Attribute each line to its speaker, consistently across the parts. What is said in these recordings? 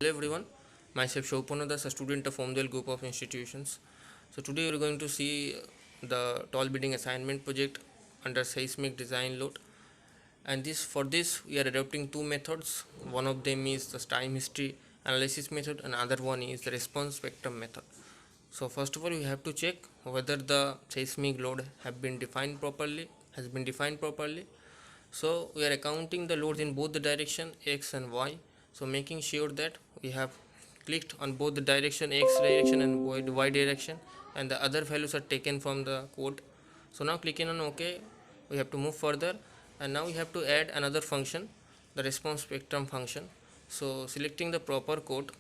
Speaker 1: Hello everyone, myself Shauponadas, a student of Omdel Group of Institutions. So today we are going to see the tall building assignment project under seismic design load. And this we are adopting two methods. One of them is the time history analysis method, and another one is the response spectrum method. So first of all, we have to check whether the seismic load has been defined properly. So we are accounting the loads in both the direction x and y. So making sure that we have clicked on both the direction x direction and y direction, and the other values are taken from the code. So now clicking on OK, we have to move further, and now we have to add another function, the response spectrum function. So selecting the proper code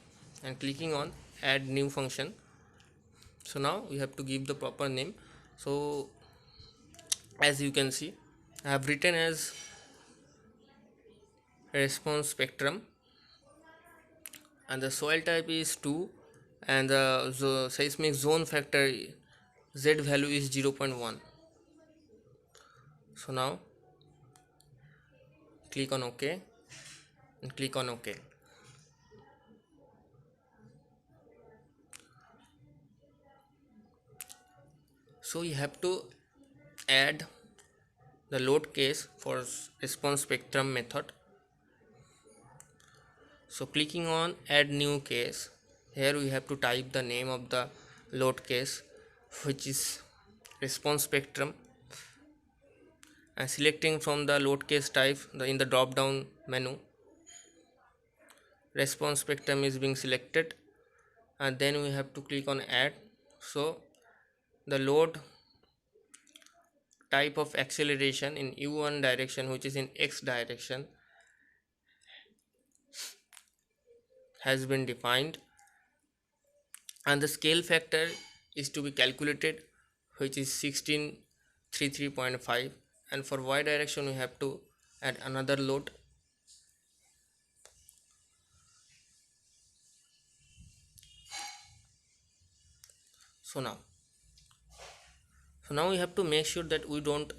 Speaker 1: and clicking on add new function. So now we have to give the proper name. So as you can see, I have written as response spectrum, and the soil type is 2, and the seismic zone factor z value is 0.1. So now click on OK and click on OK. So you have to add the load case for response spectrum method. So clicking on add new case, here we have to type the name of the load case, which is response spectrum, and selecting from the load case type in the drop down menu, response spectrum is being selected, and then we have to click on add. So the load type of acceleration in u1 direction, which is in x direction, has been defined, and the scale factor is to be calculated, which is 1633.5, and for y direction we have to add another load. So now we have to make sure that we don't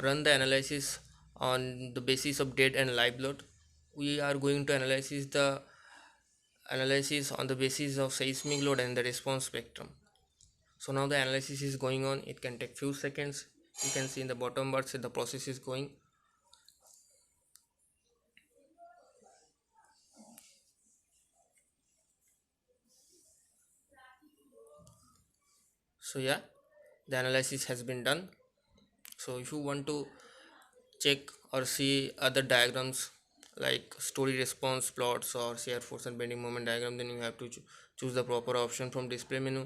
Speaker 1: run the analysis on the basis of dead and live load. We are going to analysis on the basis of seismic load and the response spectrum. So now the analysis is going on. It can take few seconds. You can see in the bottom bar the process is going. So yeah, the analysis has been done. So if you want to check or see other diagrams like story response plots or shear force and bending moment diagram, then you have to choose the proper option from display menu.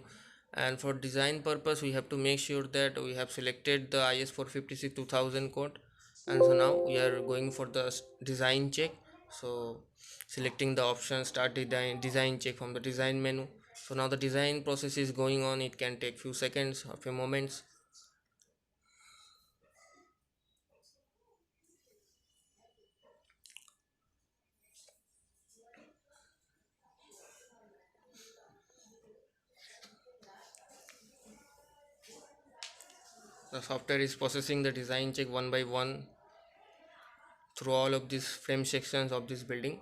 Speaker 1: And for design purpose, we have to make sure that we have selected the IS 456 2000 code. And so now we are going for the design check. So selecting the option start design check from the design menu. So now the design process is going on. It can take few seconds or few moments. The software is processing the design check one by one through all of these frame sections of this building.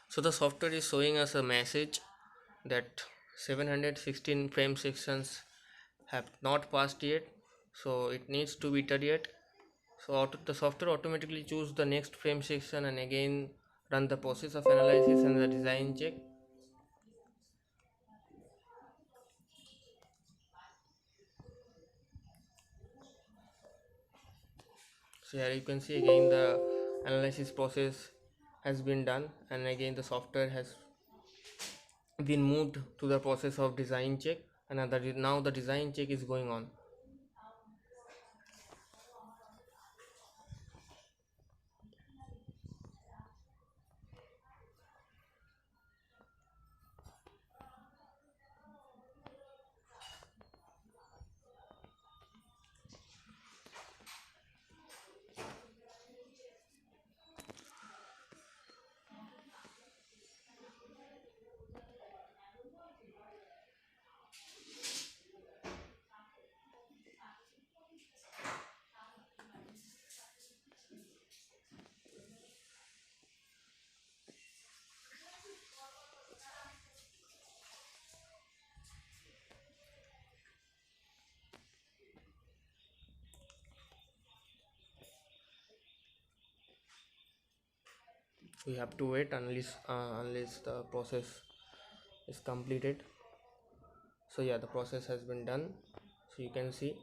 Speaker 1: So the software is showing us a message that 716 frame sections have not passed yet, so it needs to be iterated. So the software automatically choose the next frame section and again run the process of analysis and the design check. So here you can see again the analysis process has been done, and again the software has been moved to the process of design check. and now the design check is going on. We have to wait unless the process is completed. So yeah, the process has been done. So you can see,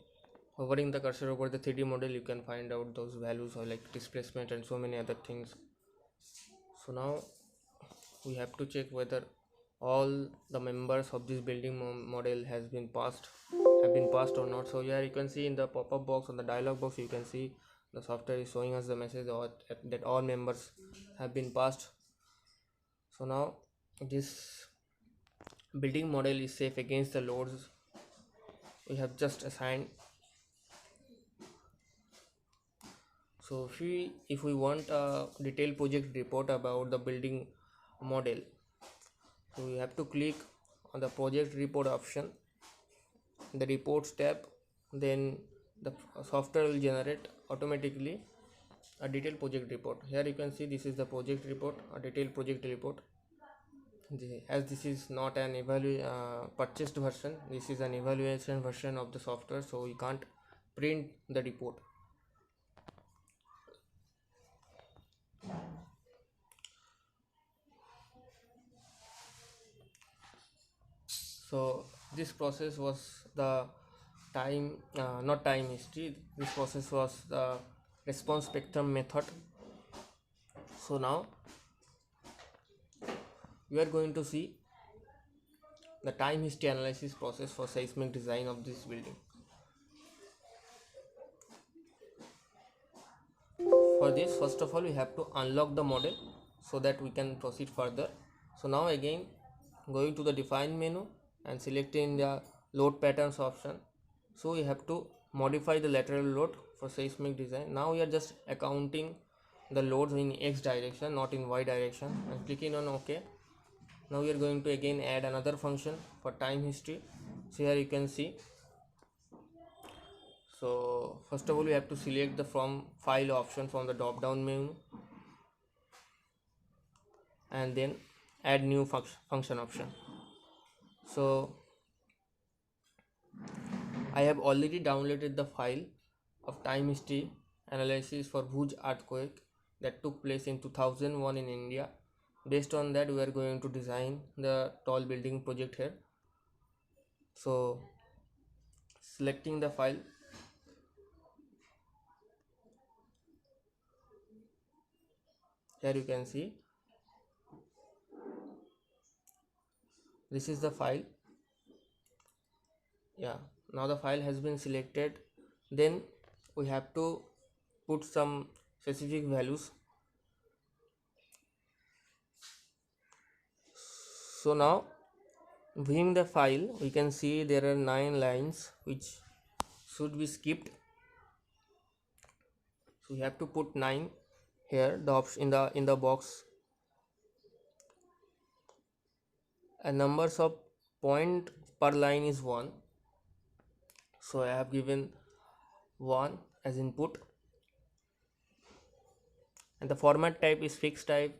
Speaker 1: hovering the cursor over the 3D model, you can find out those values or like displacement and so many other things. So now we have to check whether all the members of this building model have been passed or not. So here you can see in the pop-up box or the dialog box, you can see the software is showing us the message that all members have been passed. So now this building model is safe against the loads we have just assigned. So if we want a detailed project report about the building model, so we have to click on the project report option, the reports tab. Then the software will generate automatically a detailed project report. Here you can see this is the project report, a detailed project report. As this is not an purchased version, this is an evaluation version of the software, so you can't print the report. So this process was the not time history, this process was the response spectrum method. So now we are going to see the time history analysis process for seismic design of this building. For this, first of all, we have to unlock the model so that we can proceed further. So now again, going to the define menu and selecting the load patterns option. So we have to modify the lateral load for seismic design. Now we are just accounting the loads in X direction, not in Y direction, and clicking on OK. Now we are going to again add another function for time history. So here you can see. So first of all, we have to select the from file option from the drop down menu, and then add new function option. So I have already downloaded the file of time history analysis for Bhuj earthquake that took place in 2001 in India. Based on that, we are going to design the tall building project here. So selecting the file, here you can see this is the file. Yeah, now the file has been selected. Then we have to put some specific values. So now viewing the file, we can see there are 9 lines which should be skipped. So we have to put 9 here, the option in the box. And numbers of point per line is 1. So I have given 1 as input, and the format type is fixed type.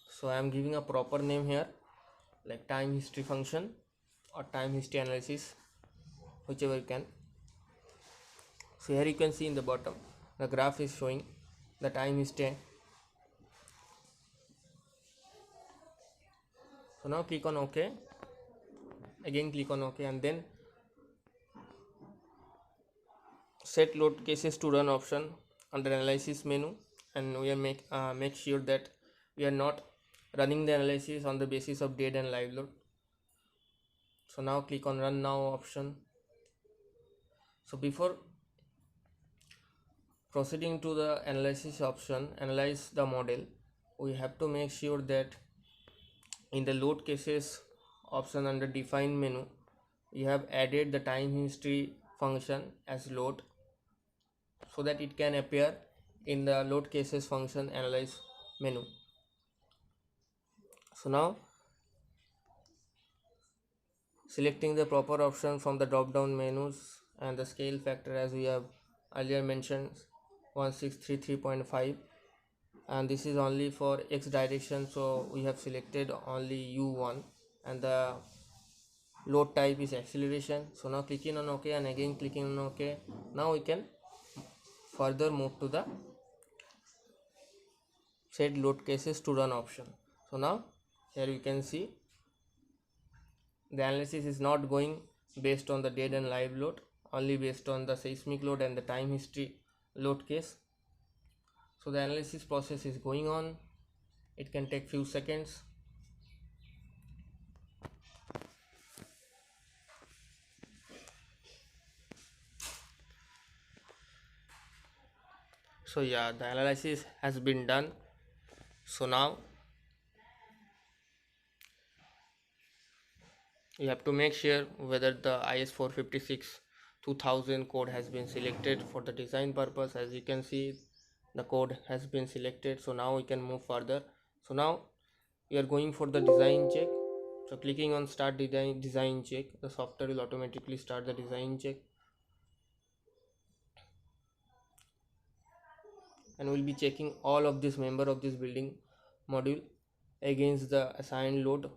Speaker 1: So I am giving a proper name here, like time history function or time history analysis, whichever you can. So here you can see in the bottom the graph is showing the time history. So now click on OK, again click on OK, and then set load cases to run option under analysis menu, and we are make sure that we are not running the analysis on the basis of dead and live load. So now click on run now option. So before proceeding to the analysis option, analyze the model, we have to make sure that in the load cases option under define menu, we have added the time history function as load, so that it can appear in the load cases function analyze menu. So now selecting the proper option from the drop down menus, and the scale factor as we have earlier mentioned 1633.5, and this is only for x direction, so we have selected only u1, and the load type is acceleration. So now clicking on OK and again clicking on OK. Now we can further move to the set load cases to run option. So now here you can see the analysis is not going based on the dead and live load, only based on the seismic load and the time history load case. So the analysis process is going on. It can take few seconds. So yeah, the analysis has been done. So now you have to make sure whether the IS 456 2000 code has been selected for the design purpose. As you can see, the code has been selected. So now we can move further. So now we are going for the design check. So clicking on start design check, the software will automatically start the design check, and we'll be checking all of this member of this building module against the assigned load.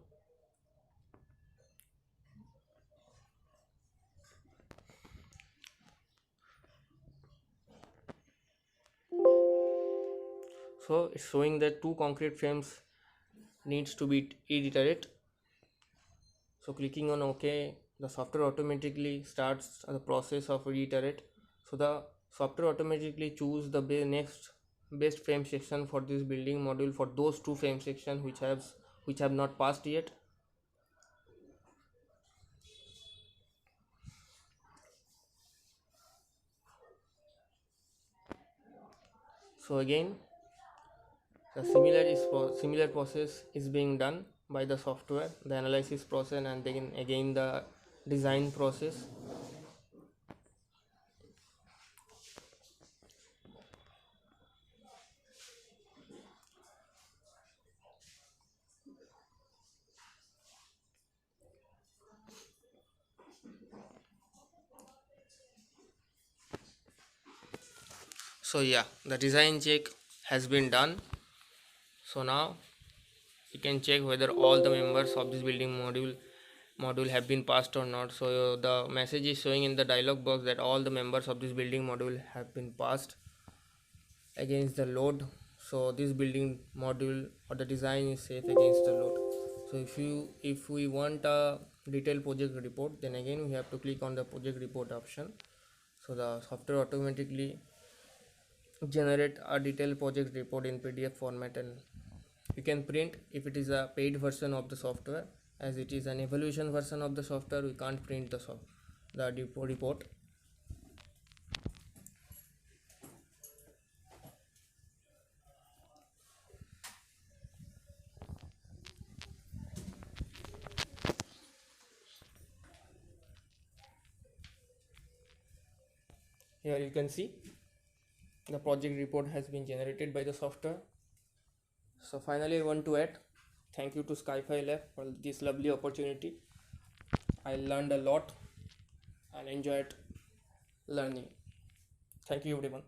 Speaker 1: So it's showing that 2 concrete frames needs to be reiterate. So clicking on OK, the software automatically starts the process of reiterate. So the software automatically choose the next best frame section for this building module for those 2 frame sections which have not passed yet. So again the similar process is being done by the software, the analysis process, and then again the design process. So yeah, the design check has been done. So now you can check whether all the members of this building module have been passed or not. So the message is showing in the dialog box that all the members of this building module have been passed against the load. So this building module or the design is safe against the load. So if we want a detailed project report, then again we have to click on the project report option. So the software automatically generate a detailed project report in PDF format, and you can print if it is a paid version of the software. As it is an evaluation version of the software, we can't print the report. Here you can see the project report has been generated by the software. So finally I want to add thank you to Sky5 Lab for this lovely opportunity. I learned a lot and enjoyed learning. Thank you everyone.